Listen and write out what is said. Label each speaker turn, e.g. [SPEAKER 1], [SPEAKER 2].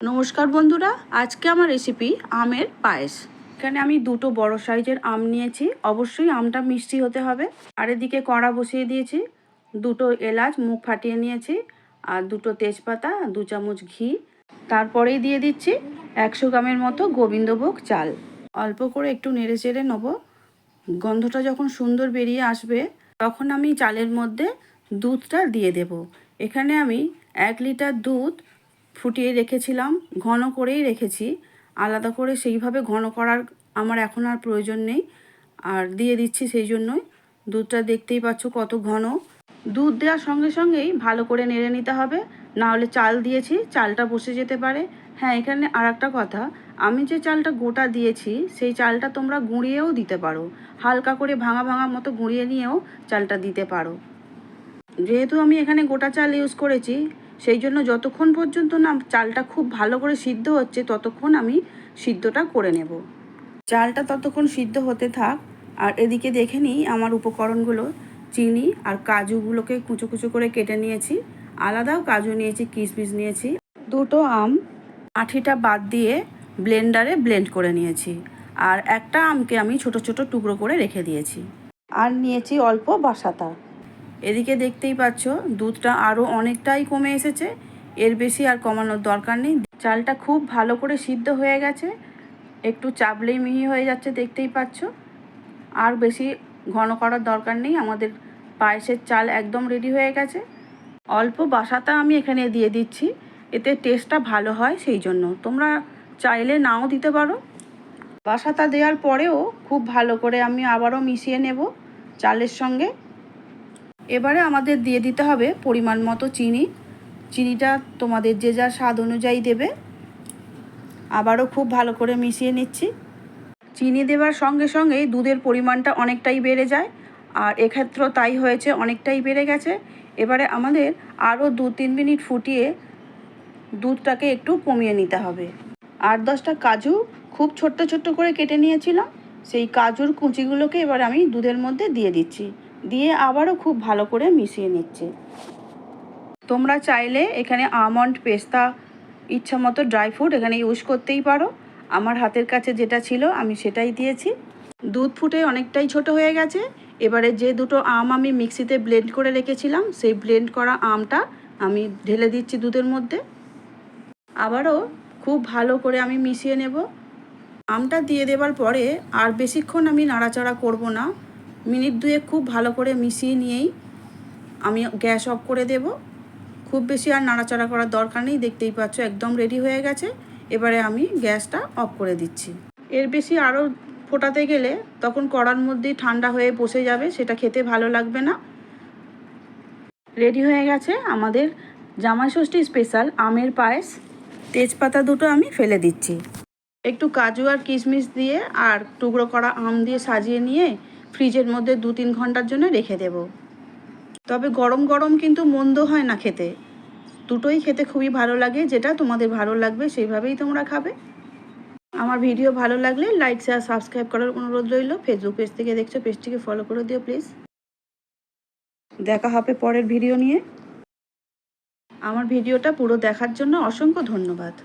[SPEAKER 1] নমস্কার বন্ধুরা, আজকে আমার রেসিপি আমের পায়েস। এখানে আমি দুটো বড় সাইজের আম নিয়েছি। অবশ্যই আমটা মিষ্টি হতে হবে। আর এদিকে কড়া বসিয়ে দিয়েছি, দুটো এলাচ মুখ ফাটিয়ে নিয়েছি, আর দুটো তেজপাতা, 2 চামচ ঘি। তারপরেই দিয়ে দিচ্ছি 100 গ্রামের মতো গোবিন্দভোগ চাল। অল্প করে একটু নেড়ে চেড়ে নেবো। গন্ধটা যখন সুন্দর বেরিয়ে আসবে তখন আমি চালের মধ্যে দুধটা দিয়ে দেব। এখানে আমি 1 লিটার দুধ ফুটিয়ে রেখেছিলাম, ঘন করেই রেখেছি। আলাদা করে সেইভাবে ঘন করার আমার এখন আর প্রয়োজন নেই, আর দিয়ে দিচ্ছি সেই জন্যই। দুধটা দেখতেই পাচ্ছ কত ঘন। দুধ দেওয়ার সঙ্গে সঙ্গেই ভালো করে নেড়ে নিতে হবে, না হলে চাল দিয়েছি, চালটা বসে যেতে পারে। হ্যাঁ, এখানে আর একটা কথা, আমি যে চালটা গোটা দিয়েছি সেই চালটা তোমরা গুঁড়িয়েও দিতে পারো। হালকা করে ভাঙা ভাঙা মতো গুঁড়িয়ে নিয়েও চালটা দিতে পারো। যেহেতু আমি এখানে গোটা চাল ইউজ করেছি, সেই জন্য যতক্ষণ পর্যন্ত না চালটা খুব ভালো করে সিদ্ধ হচ্ছে ততক্ষণ আমি সিদ্ধটা করে নেব। চালটা ততক্ষণ সিদ্ধ হতে থাক। আর এদিকে দেখে নিই আমার উপকরণগুলো। চিনি আর কাজুগুলোকে কুচো কুচো করে কেটে নিয়েছি, আলাদাও কাজু নিয়েছি, কিশমিশ নিয়েছি। দুটো আম আঠিটা বাদ দিয়ে ব্লেন্ডারে ব্লেন্ড করে নিয়েছি, আর একটা আমকে আমি ছোট ছোট টুকরো করে রেখে দিয়েছি। আর নিয়েছি অল্প বাসাতা। এদিকে দেখতেই পাচ্ছ দুধটা আরও অনেকটাই কমে এসেছে, এর বেশি আর কমানোর দরকার নেই। চালটা খুব ভালো করে সিদ্ধ হয়ে গেছে, একটু চাপলেই মিহি হয়ে যাচ্ছে, দেখতেই পাচ্ছ। আর বেশি ঘন করার দরকার নেই, আমাদের পায়েসের চাল একদম রেডি হয়ে গেছে। অল্প বাসাতা আমি এখানে দিয়ে দিচ্ছি, এতে টেস্টটা ভালো হয়, সেই জন্য তোমরা চাইলে নাও দিতে পারো। বাসাতা দেওয়ার পরেও খুব ভালো করে আমি আবারও মিশিয়ে নেব চালের সঙ্গে। এবারে আমাদের দিয়ে দিতে হবে পরিমাণ মতো চিনি। চিনিটা তোমাদের যে যার স্বাদ অনুযায়ী দেবে। আবারও খুব ভালো করে মিশিয়ে নিচ্ছি। চিনি দেওয়ার সঙ্গে সঙ্গেই দুধের পরিমাণটা অনেকটাই বেড়ে যায়, আর এক্ষেত্রেও তাই হয়েছে, অনেকটাই বেড়ে গেছে। এবারে আমাদের আরও 2-3 মিনিট ফুটিয়ে দুধটাকে একটু কমিয়ে নিতে হবে। 8-10টা কাজু খুব ছোট্ট ছোট্ট করে কেটে নিয়েছিলাম, সেই কাজুর কুচিগুলোকে এবার আমি দুধের মধ্যে দিয়ে দিচ্ছি, দিয়ে আবারও খুব ভালো করে মিশিয়ে নিচ্ছি। তোমরা চাইলে এখানে আমন্ড, পেস্তা, ইচ্ছা মতো ড্রাই ফ্রুট এখানে ইউজ করতেই পারো। আমার হাতের কাছে যেটা ছিল আমি সেটাই দিয়েছি। দুধ ফুটে অনেকটাই ছোট হয়ে গেছে। এবারে যে দুটো আম আমি মিক্সিতে ব্লেন্ড করে রেখেছিলাম, সেই ব্লেন্ড করা আমটা আমি ঢেলে দিচ্ছি দুধের মধ্যে। আবারও খুব ভালো করে আমি মিশিয়ে নেব। আমটা দিয়ে দেওয়ার পরে আর বেশিক্ষণ আমি নাড়াচাড়া করব না, মিনিট 2 খুব ভালো করে মিশিয়ে নিয়েই আমি গ্যাস অফ করে দেব। খুব বেশি আর নাড়াচাড়া করার দরকার নেই, দেখতেই পাচ্ছ একদম রেডি হয়ে গেছে। এবারে আমি গ্যাসটা অফ করে দিচ্ছি। এর বেশি আরও ফোটাতে গেলে তখন কড়ার মধ্যেই ঠান্ডা হয়ে বসে যাবে, সেটা খেতে ভালো লাগবে না। রেডি হয়ে গেছে আমাদের জামাই ষষ্ঠী স্পেশাল আমের পায়েস। তেজপাতা দুটো আমি ফেলে দিচ্ছি। একটু কাজু আর কিশমিশ দিয়ে আর টুকরো করা আম দিয়ে সাজিয়ে নিয়ে ফ্রিজের মধ্যে 2-3 ঘন্টার জন্য রেখে দেব। তবে গরম গরম কিন্তু মন্দ হয় না খেতে, দুটোই খেতে খুবই ভালো লাগে। যেটা তোমাদের ভালো লাগবে সেইভাবেই তোমরা খাবে। আমার ভিডিও ভালো লাগলে লাইক, শেয়ার, সাবস্ক্রাইব করার অনুরোধ রইল। ফেসবুক পেজ থেকে দেখছো, পেজটিকে ফলো করে দিও প্লিজ। দেখা হবে পরের ভিডিও নিয়ে। আমার ভিডিওটা পুরো দেখার জন্য অসংখ্য ধন্যবাদ।